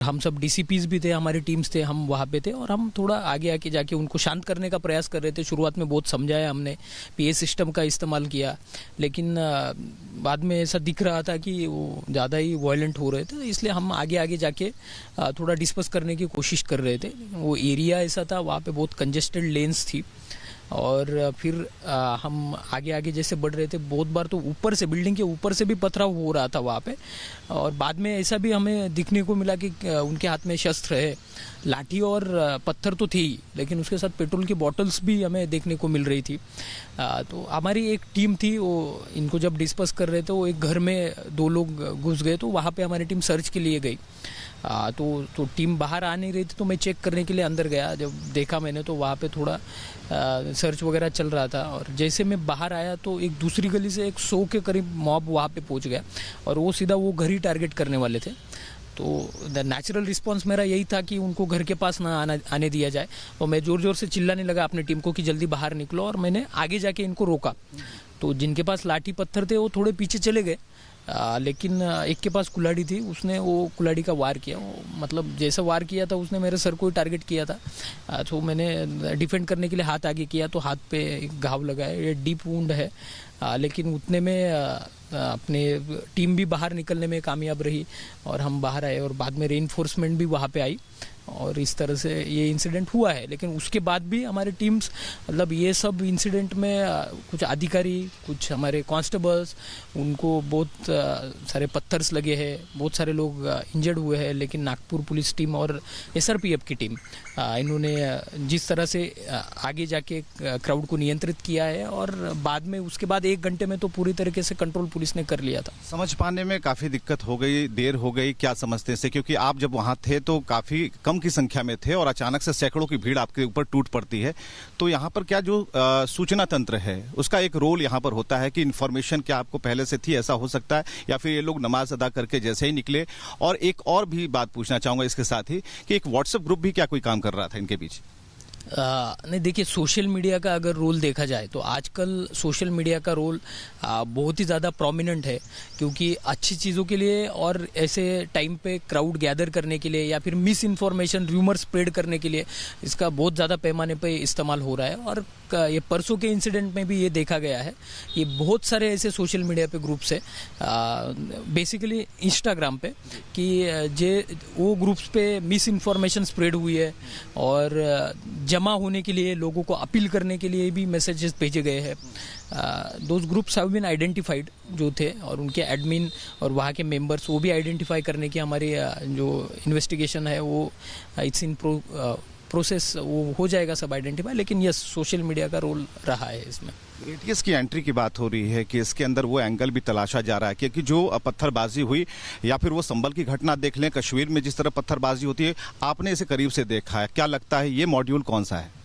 हम सब डीसीपीज भी थे, हमारी टीम्स थे, हम वहाँ पे थे और हम थोड़ा आगे आके जाके उनको शांत करने का प्रयास कर रहे थे। शुरुआत में बहुत समझाया हमने, पीए सिस्टम का इस्तेमाल किया, लेकिन बाद में ऐसा दिख रहा था कि वो ज़्यादा ही वायलेंट हो रहे थे, इसलिए हम आगे आगे जाके थोड़ा डिस्पर्स करने की कोशिश कर रहे थे। वो एरिया ऐसा था, वहाँ पे बहुत कंजेस्टेड लेन्स थी और फिर हम आगे आगे जैसे बढ़ रहे थे, बहुत बार तो ऊपर से, बिल्डिंग के ऊपर से भी पथराव हो रहा था वहाँ पे। और बाद में ऐसा भी हमें दिखने को मिला कि उनके हाथ में शस्त्र है, लाठी और पत्थर तो थी, लेकिन उसके साथ पेट्रोल की बॉटल्स भी हमें देखने को मिल रही थी। तो हमारी एक टीम थी, वो इनको जब डिस्पर्स कर रहे थे, वो एक घर में 2 लोग घुस गए, तो वहाँ पे हमारी टीम सर्च के लिए गई। तो टीम बाहर आ नहीं रही थी, तो मैं चेक करने के लिए अंदर गया। जब देखा मैंने तो वहाँ पे थोड़ा सर्च वगैरह चल रहा था, और जैसे मैं बाहर आया तो एक दूसरी गली से 100 के करीब मॉब वहाँ पे पहुँच गया और वो सीधा वो घर ही टारगेट करने वाले थे। तो द नेचुरल रिस्पांस मेरा यही था कि उनको घर के पास ना आने दिया जाए, और मैं ज़ोर ज़ोर से चिल्लाने लगा अपनी टीम को कि जल्दी बाहर निकलो, और मैंने आगे जाके इनको रोका। तो जिनके पास लाठी पत्थर थे वो थोड़े पीछे चले गए, लेकिन एक के पास कुल्हाड़ी थी, उसने वो कुल्हाड़ी का वार किया। मतलब जैसा वार किया था उसने मेरे सर को ही टारगेट किया था। तो मैंने डिफेंड करने के लिए हाथ आगे किया तो हाथ पे एक घाव लगा है, ये डीप वुंड है। लेकिन उतने में अपने टीम भी बाहर निकलने में कामयाब रही और हम बाहर आए, और बाद में रेइंफोर्समेंट भी वहाँ पे आई और इस तरह से ये इंसिडेंट हुआ है। लेकिन उसके बाद भी हमारे टीम्स, मतलब ये सब इंसिडेंट में कुछ अधिकारी, कुछ हमारे कांस्टेबल्स, उनको बहुत सारे पत्थर्स लगे हैं, बहुत सारे लोग इंजर्ड हुए हैं। लेकिन नागपुर पुलिस टीम और एसआरपीएफ की टीम, इन्होंने जिस तरह से आगे जाके क्राउड को नियंत्रित किया है, और बाद में उसके बाद 1 घंटे में तो पूरी तरीके से कंट्रोल पुलिस ने कर लिया था। समझ पाने में काफ़ी दिक्कत हो गई, देर हो गई, क्या समझते हैं? क्योंकि आप जब वहाँ थे तो काफ़ी कम की संख्या में थे और अचानक से सैकड़ों की भीड़ आपके ऊपर टूट पड़ती है, तो यहाँ पर क्या जो सूचना तंत्र है उसका एक रोल यहाँ पर होता है कि इन्फॉर्मेशन क्या आपको पहले से थी, ऐसा हो सकता है, या फिर ये लोग नमाज अदा करके जैसे ही निकले? और एक और भी बात पूछना चाहूंगा इसके साथ ही कि एक व्हाट्सएप ग्रुप भी क्या कोई काम कर रहा था इनके बीच? नहीं, देखिए, सोशल मीडिया का अगर रोल देखा जाए तो आजकल सोशल मीडिया का रोल बहुत ही ज़्यादा प्रोमिनेंट है, क्योंकि अच्छी चीज़ों के लिए और ऐसे टाइम पे क्राउड गैदर करने के लिए या फिर मिस इन्फॉर्मेशन, र्यूमर स्प्रेड करने के लिए इसका बहुत ज़्यादा पैमाने पे इस्तेमाल हो रहा है। और ये परसों के इंसिडेंट में भी ये देखा गया है, ये बहुत सारे ऐसे सोशल मीडिया पे ग्रुप्स है, बेसिकली इंस्टाग्राम पे, कि वो ग्रुप्स पे मिस इन्फॉर्मेशन स्प्रेड हुई है और जमा होने के लिए, लोगों को अपील करने के लिए भी मैसेजेस भेजे गए हैं। Those groups have been identified जो थे, और उनके एडमिन और वहाँ के मेंबर्स, वो भी आइडेंटिफाई करने की हमारी जो इन्वेस्टिगेशन है वो इट्स इन प्रोसेस, वो हो जाएगा सब आइडेंटिफाई। लेकिन यस, सोशल मीडिया का रोल रहा है इसमें। एटीएस की एंट्री की बात हो रही है कि इसके अंदर वो एंगल भी तलाशा जा रहा है, क्योंकि जो पत्थरबाजी हुई, या फिर वो संभल की घटना देख लें, कश्मीर में जिस तरह पत्थरबाजी होती है, आपने इसे करीब से देखा है, क्या लगता है ये मॉड्यूल कौन सा है?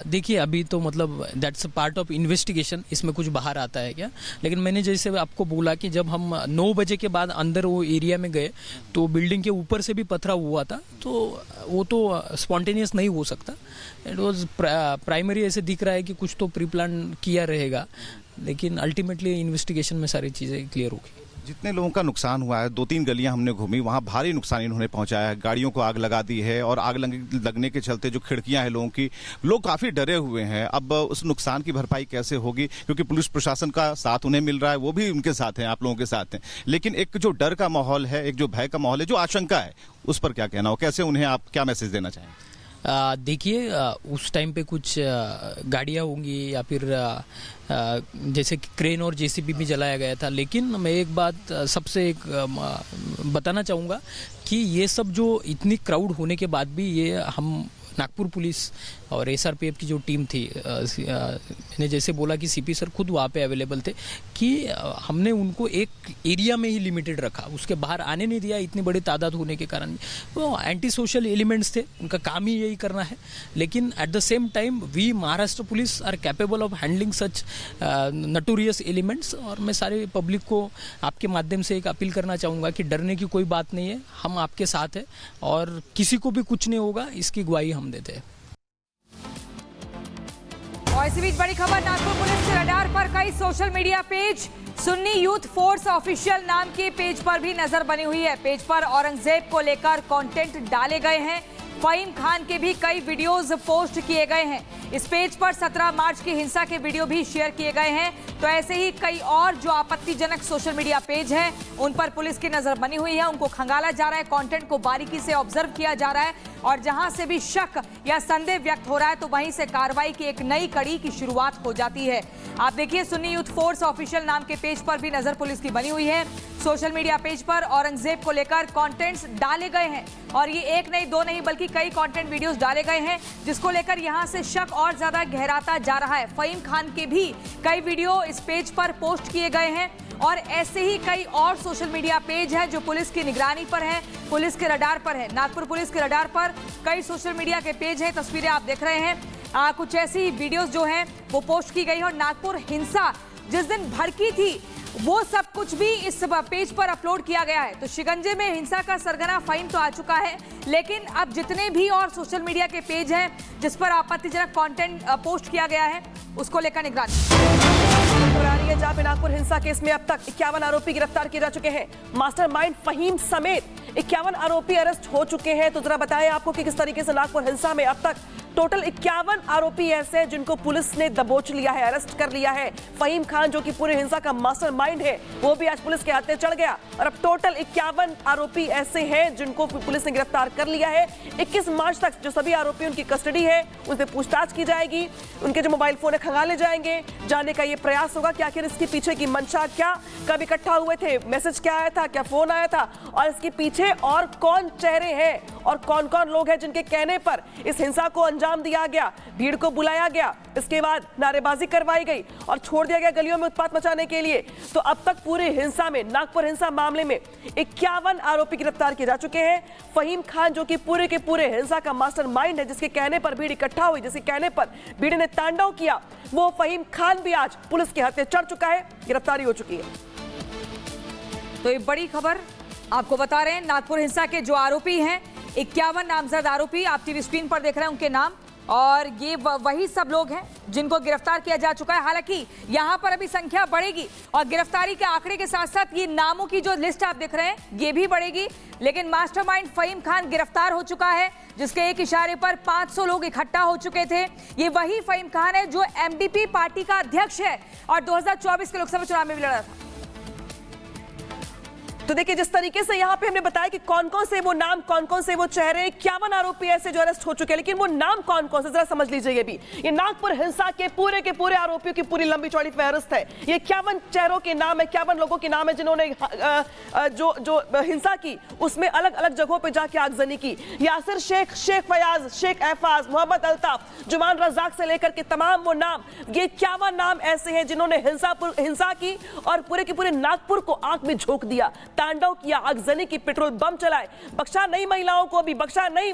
देखिए, अभी तो मतलब that's a part of investigation, इसमें कुछ बाहर आता है क्या। लेकिन मैंने जैसे आपको बोला कि जब हम 9 बजे के बाद अंदर वो एरिया में गए तो बिल्डिंग के ऊपर से भी पथराव हुआ था, तो वो तो स्पॉन्टेनियस नहीं हो सकता। इट वाज प्राइमरी, ऐसे दिख रहा है कि कुछ तो प्री प्लान किया रहेगा, लेकिन अल्टीमेटली इन्वेस्टिगेशन में सारी चीज़ें क्लियर होगी। जितने लोगों का नुकसान हुआ है, 2-3 गलियां हमने घूमी, वहां भारी नुकसान इन्होंने पहुंचाया है, गाड़ियों को आग लगा दी है, और आग लगने के चलते जो खिड़कियां हैं लोगों की, लोग काफी डरे हुए हैं। अब उस नुकसान की भरपाई कैसे होगी, क्योंकि पुलिस प्रशासन का साथ उन्हें मिल रहा है, वो भी उनके साथ हैं, आप लोगों के साथ हैं, लेकिन एक जो डर का माहौल है, एक जो भय का माहौल है, जो आशंका है, उस पर क्या कहना हो, कैसे उन्हें आप क्या मैसेज देना चाहेंगे? देखिए, उस टाइम पे कुछ गाड़ियाँ होंगी या फिर जैसे क्रेन और जेसीबी भी जलाया गया था। लेकिन मैं एक बात सबसे एक बताना चाहूँगा कि ये सब जो इतनी क्राउड होने के बाद भी, ये हम नागपुर पुलिस और एसआरपीएफ की जो टीम थी, मैंने जैसे बोला कि सीपी सर खुद वहाँ पे अवेलेबल थे, कि हमने उनको एक एरिया में ही लिमिटेड रखा, उसके बाहर आने नहीं दिया, इतनी बड़ी तादाद होने के कारण। वो एंटी सोशल एलिमेंट्स थे, उनका काम ही यही करना है। लेकिन at the same time we Maharashtra police are capable of handling such notorious elements. और मैं सारे पब्लिक को आपके माध्यम से एक अपील करना चाहूँगा कि डरने की कोई बात नहीं है, हम आपके साथ हैं और किसी को भी कुछ नहीं होगा, इसकी गवाही हम देते हैं। और इसी बीच बड़ी खबर, नागपुर पुलिस के रडार पर कई social media page, Sunni youth force official नाम के पेज पर भी नजर बनी हुई है। पेज पर औरंगजेब को लेकर कंटेंट डाले गए हैं। फहीम खान के भी कई वीडियोस पोस्ट किए गए हैं। इस पेज पर 17 मार्च की हिंसा के वीडियो भी शेयर किए गए हैं। तो ऐसे ही कई और जो आपत्तिजनक सोशल मीडिया पेज हैं उन पर पुलिस की नजर बनी हुई है। उनको खंगाला जा रहा है, कंटेंट को बारीकी से ऑब्जर्व किया जा रहा है और जहां से भी शक या संदेह व्यक्त हो रहा है तो वहीं से कार्रवाई की एक नई कड़ी की शुरुआत हो जाती है। आप देखिए, सुन्नी यूथ फोर्स ऑफिशियल नाम के पेज पर भी नजर पुलिस की बनी हुई है। सोशल मीडिया पेज पर औरंगजेब को लेकर कंटेंट्स डाले गए हैं और ये एक नहीं दो नहीं बल्कि कई कंटेंट वीडियोस डाले गए हैं जिसको लेकर यहां से शक और ज्यादा गहराता जा रहा है। फहीम खान के भी कई वीडियो इस पेज पर पोस्ट किए गए हैं और ऐसे ही कई और सोशल मीडिया पेज है जो पुलिस की निगरानी पर है, पुलिस के रडार पर है। नागपुर पुलिस के रडार पर कई सोशल मीडिया के पेज हैं, तस्वीरें आप देख रहे हैं। कुछ ऐसी वीडियोस जो हैं वो पोस्ट की गई है और नागपुर हिंसा जिस दिन भड़की थी वो सब कुछ भी इस पेज पर अपलोड किया गया है। तो शिकंजे में हिंसा का सरगना फहीम तो आ चुका है, लेकिन अब जितने भी और सोशल मीडिया के पेज हैं जिस पर आपत्तिजनक कंटेंट पोस्ट किया गया है उसको लेकर निगरानी। जहां पे नागपुर हिंसा केस में अब तक 51 आरोपी गिरफ्तार किए जा चुके हैं। मास्टरमाइंड फहीम समेत 51 आरोपी अरेस्ट हो चुके हैं। तो जरा बताएं आपको कि किस तरीके से नागपुर हिंसा में अब तक टोटल 51 आरोपी ऐसे हैं जिनको पुलिस ने दबोच लिया है, अरेस्ट कर लिया है। फहीम खान जो कि पूरे हिंसा का मास्टरमाइंड है वो भी आज पुलिस के हाथ में चढ़ गया और अब टोटल 51 आरोपी ऐसे हैं जिनको पुलिस ने गिरफ्तार कर लिया है। 21 मार्च तक जो सभी आरोपी उनकी कस्टडी है उनसे पूछताछ की जाएगी, उनके जो मोबाइल फोन खंगाले जाएंगे। जानने का ये प्रयास होगा कि आखिर इसके पीछे की मंशा क्या, कब इकट्ठा हुए थे, मैसेज क्या आया था, क्या फोन आया था और इसके पीछे और कौन चेहरे हैं और कौन कौन लोग हैं जिनके कहने पर इस हिंसा को अंजाम दिया गया, भीड़ को बुलाया गया, इसके बाद नारेबाजी करवाई गई और छोड़ दिया गया गलियों में उत्पात मचाने के लिए। तो अब तक पूरी हिंसा में, नागपुर हिंसा मामले में 51 आरोपी गिरफ्तार किए जा चुके हैं। फहीम खान जो कि पूरे के पूरे हिंसा का मास्टरमाइंड है, जिसके कहने पर भीड़ इकट्ठा हुई, जिसके कहने पर भीड़ ने तांडव किया, वो फहीम खान भी आज पुलिस के हाथ में चढ़ चुका है, गिरफ्तारी हो चुकी है। तो ये बड़ी खबर आपको बता रहे हैं। नागपुर हिंसा के जो आरोपी हैं 51 नामजद आरोपी आप टीवी स्क्रीन पर देख रहे हैं उनके नाम, और ये वही सब लोग हैं जिनको गिरफ्तार किया जा चुका है। हालांकि यहां पर अभी संख्या बढ़ेगी और गिरफ्तारी के आंकड़े के साथ साथ ये नामों की जो लिस्ट आप देख रहे हैं ये भी बढ़ेगी। लेकिन मास्टरमाइंड फहीम खान गिरफ्तार हो चुका है, जिसके एक इशारे पर 500 लोग इकट्ठा हो चुके थे। ये वही फहीम खान है जो एमबीपी पार्टी का अध्यक्ष है और 2024 के लोकसभा चुनाव में भी लड़ा था। तो देखिए, जिस तरीके से यहाँ पे हमने बताया कि कौन कौन से वो नाम, कौन कौन से वो चेहरे, 51 आरोपी ऐसे जो अरेस्ट हो चुके हैं, लेकिन वो नाम कौन कौन से जरा समझ लीजिए। ये भी ये नागपुर हिंसा के पूरे आरोपियों की पूरी लंबी चौड़ी फहरिस्त है। ये 51 चेहरों के नाम है, 51 लोगों के नाम है जिन्होंने जो हिंसा की उसमें अलग अलग जगहों पर जाके आगजनी की। यासिर शेख, शेख फयाज, शेख एहफाज, मोहम्मद अल्ताफ, जुमान रजाक से लेकर के तमाम वो नाम, ये 51 नाम ऐसे हैं जिन्होंने हिंसा की और पूरे के पूरे नागपुर को आंख में झोंक दिया, तांडव किया, आगजनी की, पेट्रोल बम चलाए, बख्शा नहीं महिलाओं को भी, बख्शा नहीं।